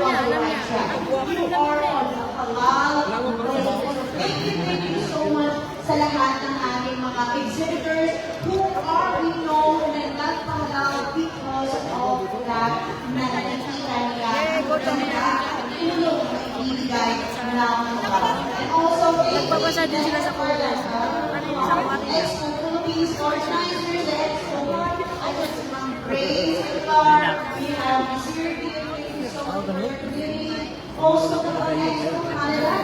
are on the right track. You are on the halal basis. Thank you so much sa lahat ng aming mga exhibitors who are we know na nagpahalal because of that na nakikita nila ang ganda at tulong na ibibigay ng mga. And also, Nagpapasa din sila sa Congress. Expo Philippines organizers, the Expo, I just praise the Lord. We have Siri, so also the Expo Canada.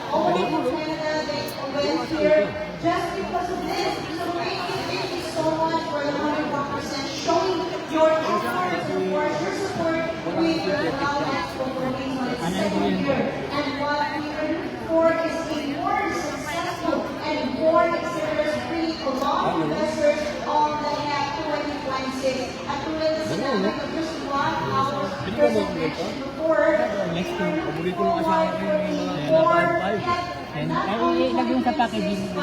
Only from Canada, they went here just because of this. So thank you so much for the 101% showing your effort, your support with the Expo Philippines on its second year. And what we are looking for is a more successful and more exhibitors bringing along investors on the HEC 2026. At tulad na sinabi ko just one hour presentation before, Paborito ng asawa ko yung mga And ilagay mo sa packaging.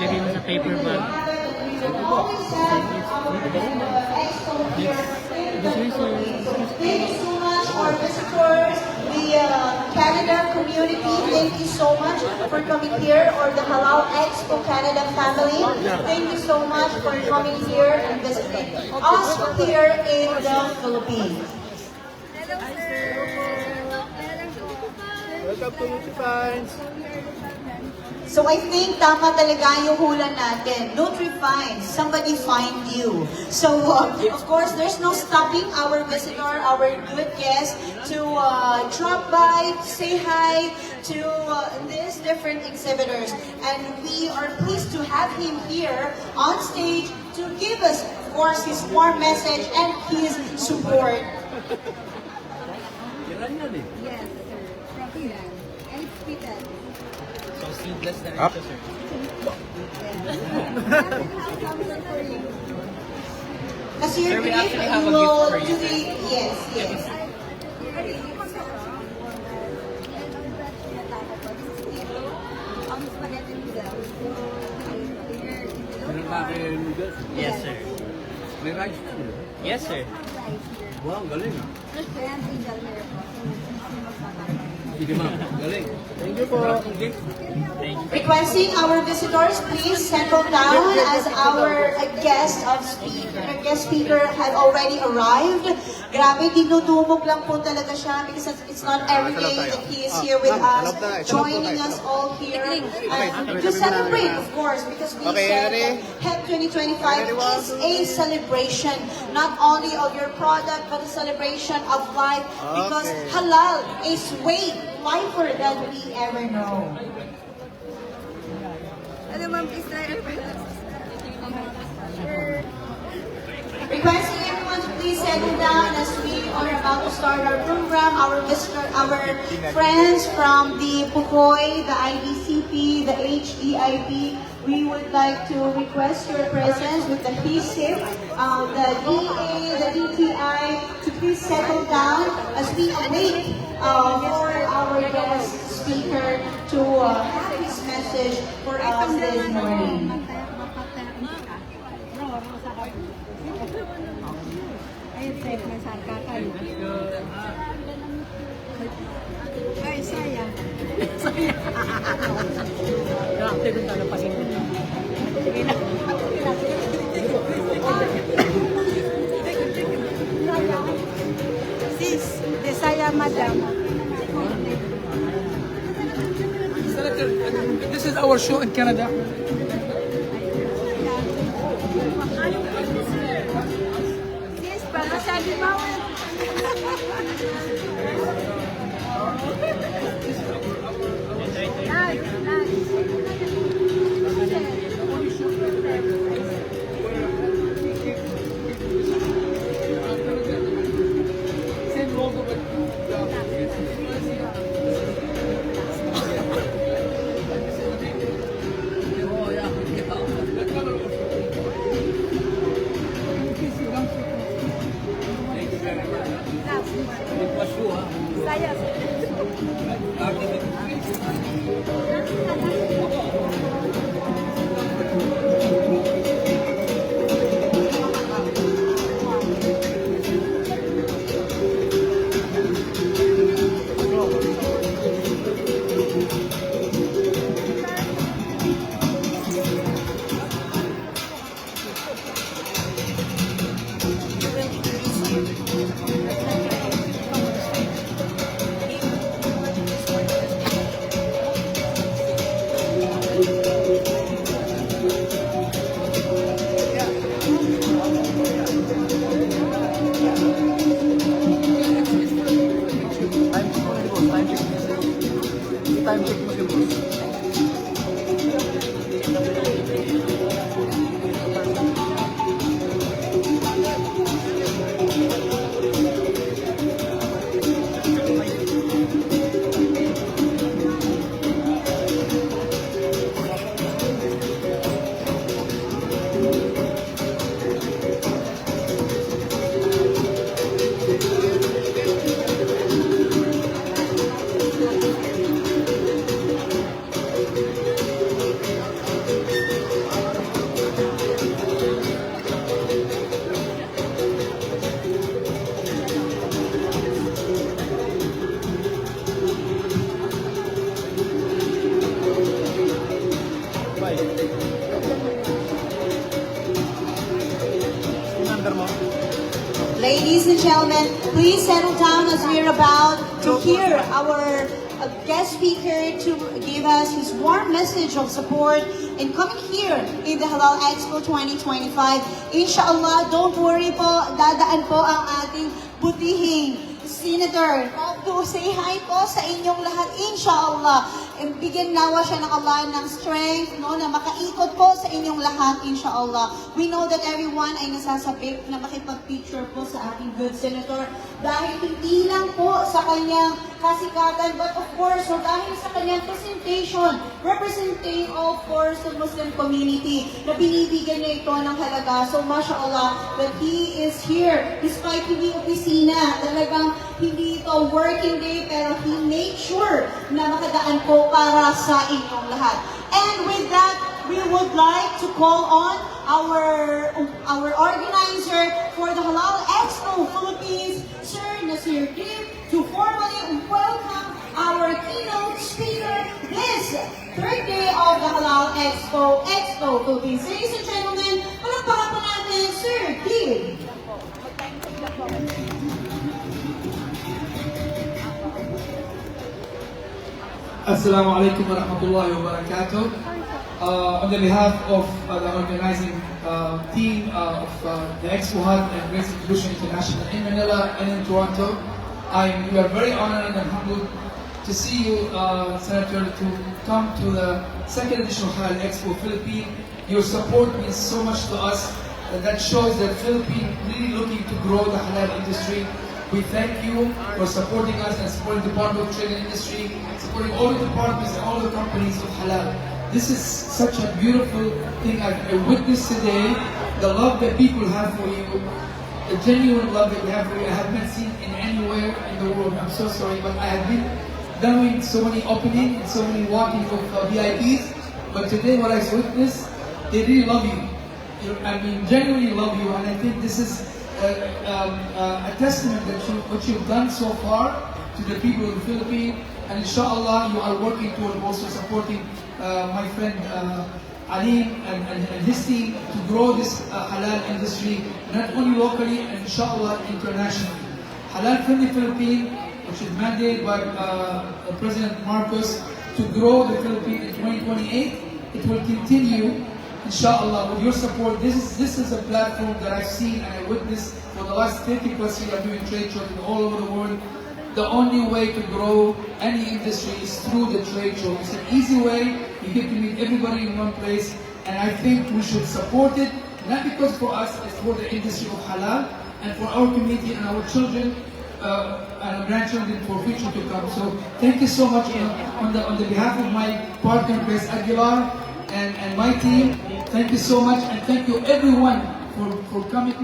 Ilagay mo sa paper bag. Thank you so much for visitors, the Canada community. Thank you so much for coming here, or the Halal Expo Canada family. Thank you so much for coming here and visiting us here in the Philippines. Welcome to Nutrifines! So I think tama talaga yung hula natin. Nutrifines, somebody find you. So of course, there's no stopping our visitor, our good guest to drop by, say hi to these different exhibitors. And we are pleased to have him here on stage to give us, of course, his warm message and his support. Iran yan eh. Yes, sir. From Iran. And Peter. So seedless na rin Up. ito, sir. Kasi your Sir, we gift, actually have you a gift will for you, do sir. the, yes, yes. Meron ba kayo noodles? Yes, sir. May rice ka nyo? Yes, sir. Wow, galing ah. Sige ma'am, galing. Thank you po. Thank you. Requesting our visitors, please settle down as our guest speaker had already arrived. Grabe, dinudumog lang po talaga siya because it's not every day that he is here with us, joining us all here to celebrate, of course, because we said that HEC 2025 is a celebration, not only of your product, but a celebration of life, because halal is way lifer than we ever know. Ano ma'am, Israel? Requesting everyone to please settle down as we are about to start our program. Our friends from the Pukoy, the IDCP, the HDIP, we would like to request your presence with the PSIP, the DA, the DTI, to please settle down as we await for our guest speaker to have his message for us this morning. Ayun, safe na sa kakay. Ay, sayang. Grabe kung talapasin ko. Sige na. Sis, desaya madam. This is our show in Canada. Sis, baka sabi bawal. Saya. Ladies and gentlemen, please settle down as we're about to hear our guest speaker to give us his warm message of support in coming here in the Halal Expo 2025. Inshallah, don't worry po, dadaan po ang ating butihing Senator to say hi po sa inyong lahat, inshallah. Bigyan nawa siya ng Allah ng strength, no, na makaikot po sa inyong lahat, inshallah. We know that everyone ay nasasabik na makipag-picture po sa ating good Senator dahil hindi lang po sa kanyang kasikatan, but of course, so dahil sa kanyang presentation, representing of course the Muslim community, na binibigyan niya ito ng halaga. So mashallah, that he is here, despite hindi opisina, talagang hindi ito working day, pero he made sure na makadaan po para sa inyong lahat. And with that, we would like to call on our organizer for the Halal Expo Philippines, Sir Nasir Kim, to formally welcome our keynote speaker this third day of the Halal Expo Philippines. Ladies and gentlemen, palakpakan po natin Sir Kim. Assalamu alaikum wa rahmatullahi wa barakatuh. On the behalf of the organizing team of the Expo Hut and Grace Inclusion International in Manila and in Toronto, we are very honored and humbled to see you, Senator, to come to the second edition of Halal Expo Philippines. Your support means so much to us. That shows that Philippines really looking to grow the halal industry. We thank you for supporting us and supporting the Department of Trade and Industry, supporting all the departments and all the companies of halal. This is such a beautiful thing I witnessed today. The love that people have for you, the genuine love that we have for you, I have not seen in anywhere in the world. I'm so sorry, but I have been doing so many opening and so many walking of VIPs. But today, what I witnessed, they really love you. I mean, genuinely love you, and I think this is a testament that what you've done so far to the people of the Philippines, and inshallah you are working toward also supporting my friend Alim and his team to grow this halal industry, not only locally and inshallah internationally. Halal Friendly Philippines, which is mandated by President Marcos to grow the Philippines in 2028, it will continue. Inshallah, with your support, this is a platform that I've seen and I witnessed for the last 30 plus years. I'm doing trade shows all over the world. The only way to grow any industry is through the trade show. It's an easy way. You get to meet everybody in one place, and I think we should support it, not because for us, it's for the industry of halal and for our community and our children and our grandchildren for future to come. So thank you so much on the behalf of my partner, Grace Aguilar, and my team. Thank you so much, and thank you everyone for coming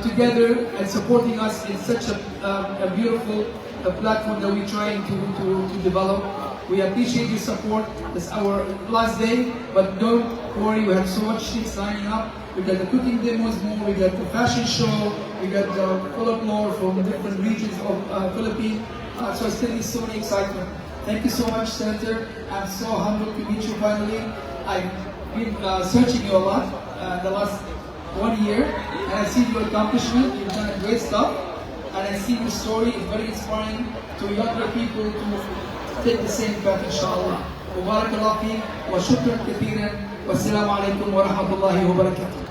together and supporting us in such a beautiful platform that we're trying to develop. We appreciate your support. It's our last day, but don't worry, we have so much things lining up. We got the cooking demos more, we got the fashion show, we got the folklore from different regions of Philippines. So it's going to be so many excitement. Thank you so much, Senator. I'm so humbled to meet you finally. I've been searching you a lot the last 1 year, and I see your accomplishment. You've done great stuff, and I see your story is very inspiring to younger people to take the same path, inshallah. Mubarakallah fi wa shukran kathiran wa assalamu alaikum wa rahmatullahi wa barakatuh.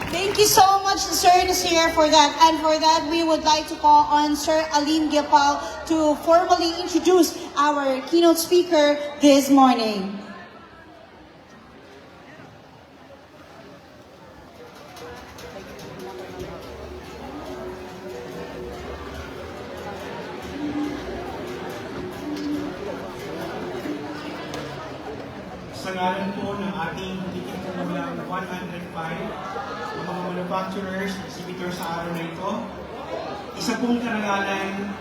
Thank you so much, Sir Nasir, for that. And for that, we would like to call on Sir Alim Gepal to formally introduce our keynote speaker this morning. Sa ngalan po ng ating titik kumulang 105 ng mga manufacturers, exhibitor sa araw na ito, isa pong karangalan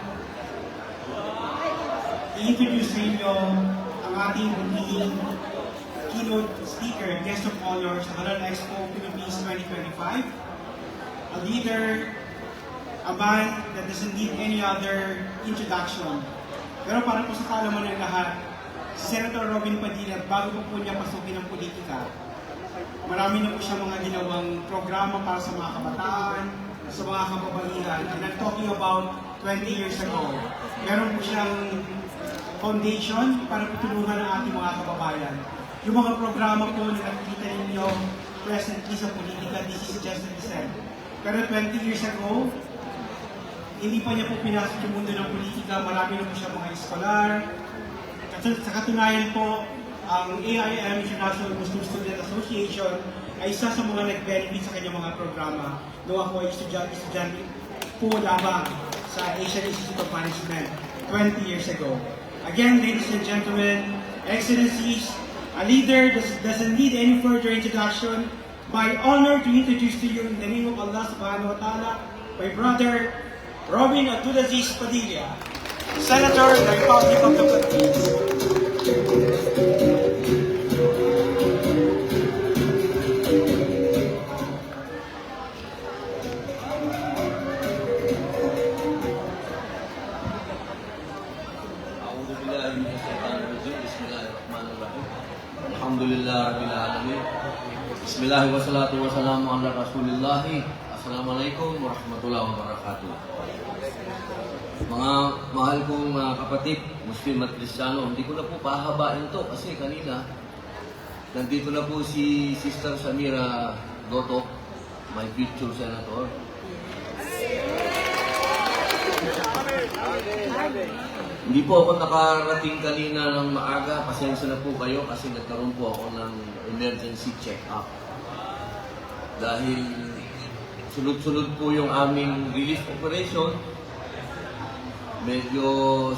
i-introduce sa inyo ang ating magiging keynote speaker, guest of honor sa Halal Expo Philippines 2025. A leader, a man that doesn't need any other introduction. Pero para po sa kaalaman ng lahat, si Senator Robin Padilla, bago po niya pasukin ang politika, marami na po siya mga ginawang programa para sa mga kabataan, sa mga kababaihan. And I'm talking about 20 years ago. Meron po siyang foundation para tutulungan ang ating mga kababayan. Yung mga programa po na nakikita ninyo presently sa politika, this is just a descent. Pero 20 years ago, hindi pa niya po pinasok yung mundo ng politika, marami na po siya mga eskolar. Sa katunayan po, ang AIM, International Muslim Student Association, ay isa sa mga nag-benefit sa kanyang mga programa. Noong ako ay estudyante po lamang sa Asian Institute of Management 20 years ago. Again, ladies and gentlemen, Excellencies, a leader doesn't need any further introduction. My honor to introduce to you in the name of Allah subhanahu wa ta'ala, my brother, Robin Abdulaziz Padilla, Senator of the Republic of the Philippines. Alhamdulillah Rabbil Alamin. Bismillah wa salatu wa salamu ala Rasulillah. Assalamualaikum warahmatullahi wabarakatuh. Mga mahal kong kapatid, Muslim at Kristiyano, hindi ko na po pahabain to kasi kanina nandito na po si Sister Samira Goto, my future senator. Hindi po ako nakarating kanina ng maaga. Pasensya na po kayo kasi nagkaroon po ako ng emergency check-up. Dahil sunod-sunod po yung aming relief operation. Medyo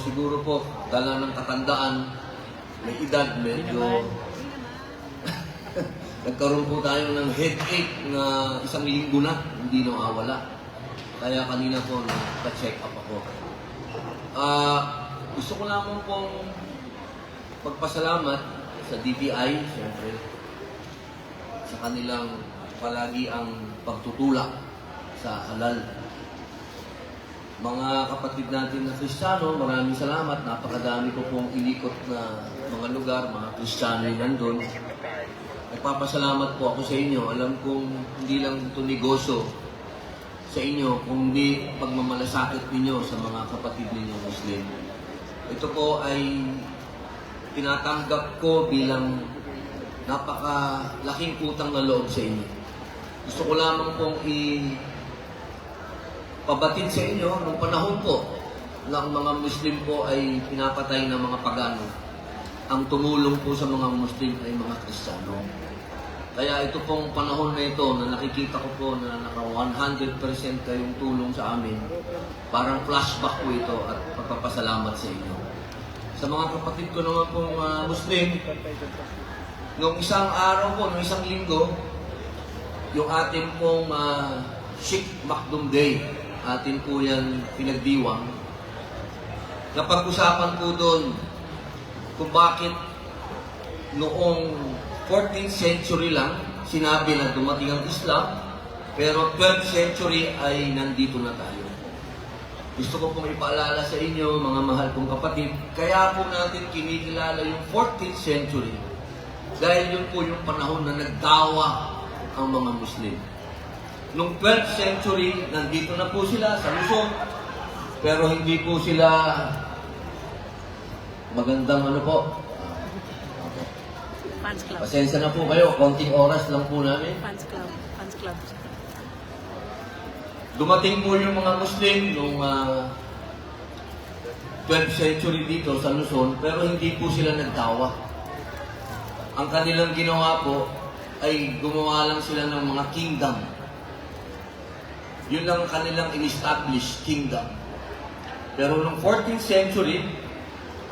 siguro po dala ng katandaan, may edad, medyo nagkaroon po tayo ng headache na 1 linggo na, hindi nawawala. Kaya kanina po nagpa-check up ako. Gusto ko lamang pong magpasalamat sa DTI, siyempre, sa kanilang palagi ang pagtutulak sa halal. Mga kapatid natin na Kristiyano, maraming salamat. Napakadami ko pong inikot na mga lugar, mga Kristiyano yung nandun. Nagpapasalamat po ako sa inyo. Alam kong hindi lang ito negosyo sa inyo, kundi pagmamalasakit ninyo sa mga kapatid ninyo Muslim. Ito po ay tinatanggap ko bilang napakalaking utang na loob sa inyo. Gusto ko lamang pong ipabatid sa inyo nung panahon po na ang mga Muslim po ay pinapatay ng mga pagano. Ang tumulong po sa mga Muslim ay mga Kristiyano. Kaya ito pong panahon na ito na nakikita ko po na naka 100% kayong tulong sa amin, parang flashback po ito at pagpapasalamat sa inyo. Sa mga kapatid ko naman pong Muslim, nung isang araw po, nung isang linggo, yung ating pong Sheikh Makdum Day, atin po yan pinagdiwang, napag-usapan po doon kung bakit noong 14th century lang, sinabi na dumating ang Islam, pero 12th century ay nandito na tayo. Gusto ko pong ipaalala sa inyo, mga mahal kong kapatid, kaya po natin kinikilala yung 14th century. Dahil yun po yung panahon na nagdawa ang mga Muslim. Noong 12th century, nandito na po sila sa Luzon, pero hindi po sila magandang ano po. Fans club. Pasensya na po kayo, konting oras lang po namin. Fans club. Fans club. Dumating po yung mga Muslim noong 12th century dito sa Luzon, pero hindi po sila nagtawa. Ang kanilang ginawa po ay gumawa lang sila ng mga kingdom. Yun lang kanilang in-establish kingdom. Pero noong 14th century,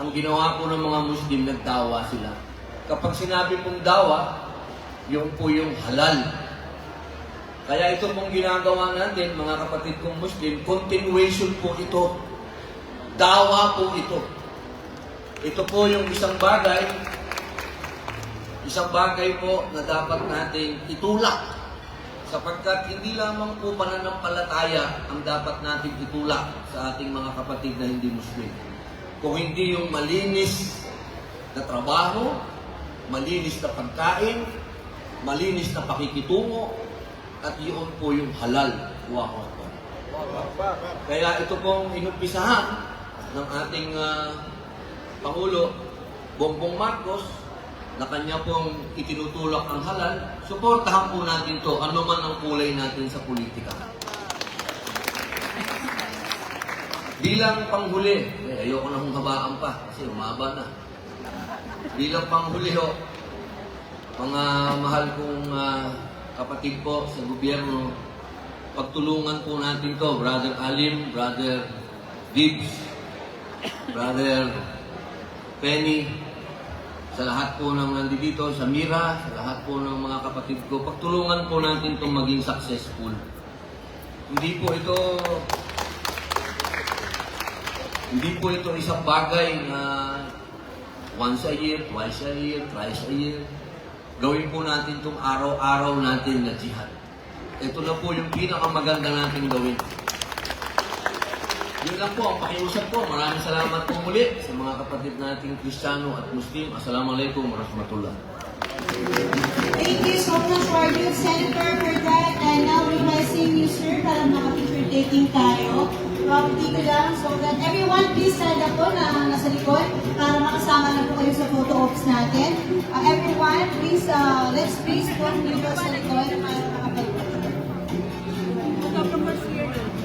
ang ginawa po ng mga Muslim, nagtawa sila. Kapag sinabi pong dawa, yung po yung halal. Kaya ito pong ginagawa natin, mga kapatid kong Muslim, continuation po ito. Dawa po ito. Ito po yung isang bagay po na dapat nating itulak. Sapagkat hindi lamang po pananampalataya ang dapat nating itulak sa ating mga kapatid na hindi Muslim. Kung hindi yung malinis na trabaho, malinis na pagkain, malinis na pakikitungo, At yun po yung halal. Wow. Kaya ito pong inumpisahan ng ating Pangulo, Bongbong Marcos, na kanya pong itinutulak ang halal, suportahan po natin to, ano man ang kulay natin sa politika. Bilang panghuli, ayoko na hong habaan pa kasi umaba na. Bilang panghuli ho, mga mahal kong kapatid po sa gobyerno, pagtulungan po natin to, Brother Alim, Brother Gibbs, Brother Penny, sa lahat po ng nandito, sa Mira, sa lahat po ng mga kapatid ko, pagtulungan po natin itong maging successful. Hindi po ito isang bagay na once a year, twice a year, thrice a year. Gawin po natin itong araw-araw natin na jihad. Ito na po yung pinakamaganda natin gawin. Yun lang po, ang pakiusap ko. Maraming salamat po muli sa mga kapatid nating Kristiyano at Muslim. Assalamualaikum warahmatullah. Thank you so much, Warden Senator, for that. And now, requesting you, sir, para makapicture taking tayo. Dito lang, so that everyone please stand up po na nasa likod para makasama na po kayo sa photo ops natin. Everyone, please, let's please put dito sa likod para makapag-picture.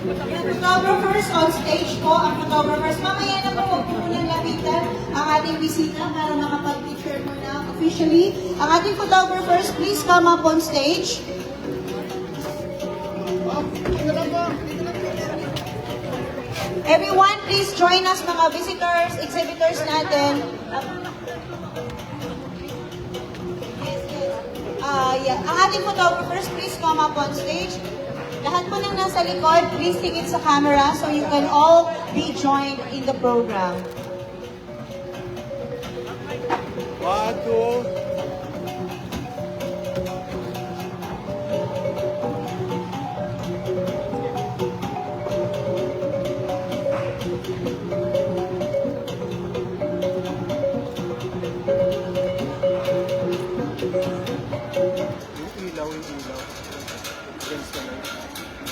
Yung photographers on stage po, ang photographers, mamaya na po huwag po munang lapitan ang ating bisita para makapag-picture muna officially. Ang ating photographers, please come up on stage. Everyone, please join us mga visitors, exhibitors natin. Ang ating photographers, please come up on stage. Lahat po ng nasa likod, please tingin sa camera so you can all be joined in the program. 1, 2.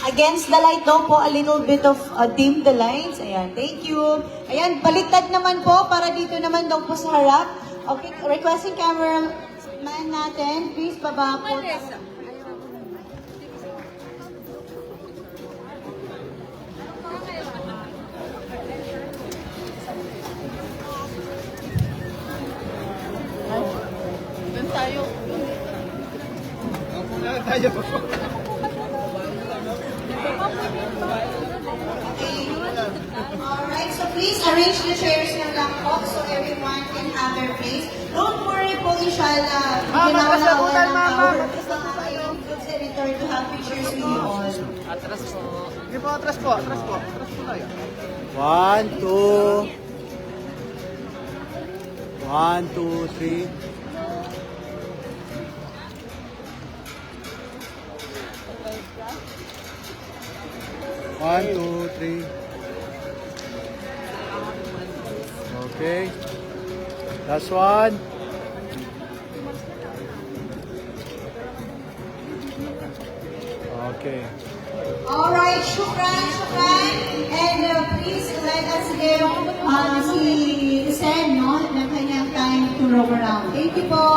Against the light daw po, a little bit of dim the lights. Ayan, thank you. Ayan, baliktad naman po para dito naman daw po sa harap. Okay, requesting cameraman natin, please baba po. Alright, so please arrange the chairs na lang po so everyone can have their place. Don't worry po, inshallah. Ginawa na ako ng yung senator to have pictures with you all. Atras po tayo. 1, 2. 1, 2, 3. One, two, three. Okay. Last one. Okay. Alright, shukran. And please let us give si Sen, no, ng kanyang time to roam around. Thank you po.